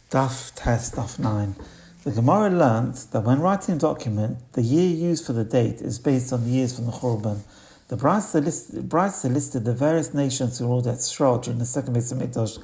Daf Test, Daf 9. The Gemara learnt that when writing a document, the year used for the date is based on the years from the Churban. The Brisa listed the various nations who ruled at Yisrael during the second Beis Hamikdash,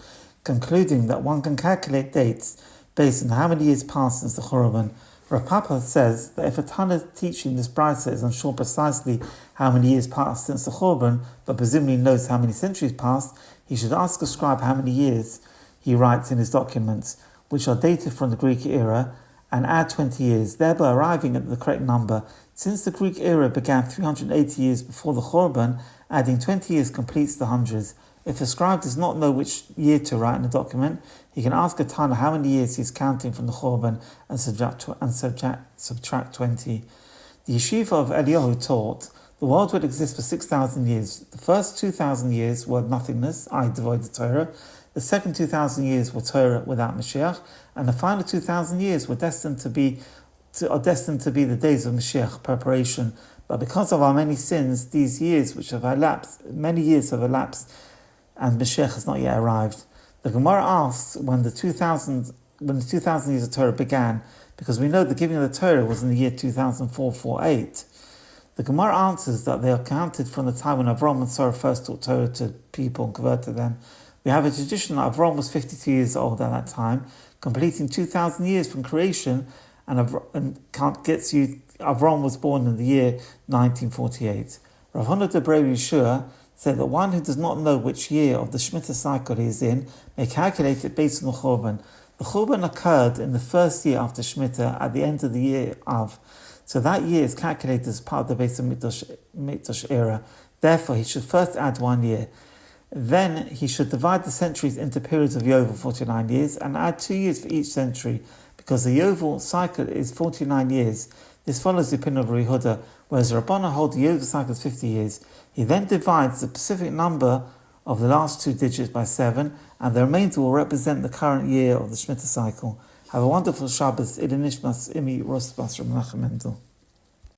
concluding that one can calculate dates based on how many years passed since the Churban. Reb Papa says that if a Tana teaching this Brisa is unsure precisely how many years passed since the Churban, but presumably knows how many centuries passed, he should ask a scribe how many years he writes in his documents, which are dated from the Greek era, and add 20 years, thereby arriving at the correct number. Since the Greek era began 380 years before the Churban, adding 20 years completes the hundreds. If a scribe does not know which year to write in a document, he can ask a Tana how many years he is counting from the Churban and subtract 20. The yeshiva of Eliyahu taught the world would exist for 6,000 years. The first 2,000 years were nothingness, i.e. devoid of Torah. The second 2,000 years were Torah without Mashiach, and the final 2,000 years were destined to be the days of Mashiach preparation. But because of our many sins, these years which have elapsed, many years have elapsed, and Mashiach has not yet arrived. The Gemara asks when the 2,000 years of Torah began, because we know the giving of the Torah was in the year 2448. The Gemara answers that they are counted from the time when Avram and Sarah first taught Torah to people and converted them. We have a tradition that Avram was 52 years old at that time, completing 2,000 years from creation, and Avram was born in the year 1948. Rav Huna de Brei Yeshua said that one who does not know which year of the Shemitah cycle he is in may calculate it based on the Churban. The Churban occurred in the first year after Shemitah at the end of the year Av, so that year is calculated as part of the Beis Hamikdash era. Therefore, he should first add 1 year. Then he should divide the centuries into periods of Yovel, 49 years, and add 2 years for each century, because the Yovel cycle is 49 years. This follows the opinion of Reb Eli, whereas the Rabbana hold the Yovel cycle is 50 years. He then divides the specific number of the last 2 digits by 7, and the remainder will represent the current year of the Shemitah cycle. Have a wonderful Shabbos. Ili Nishmas Imi Rosbas Menachem Mendel.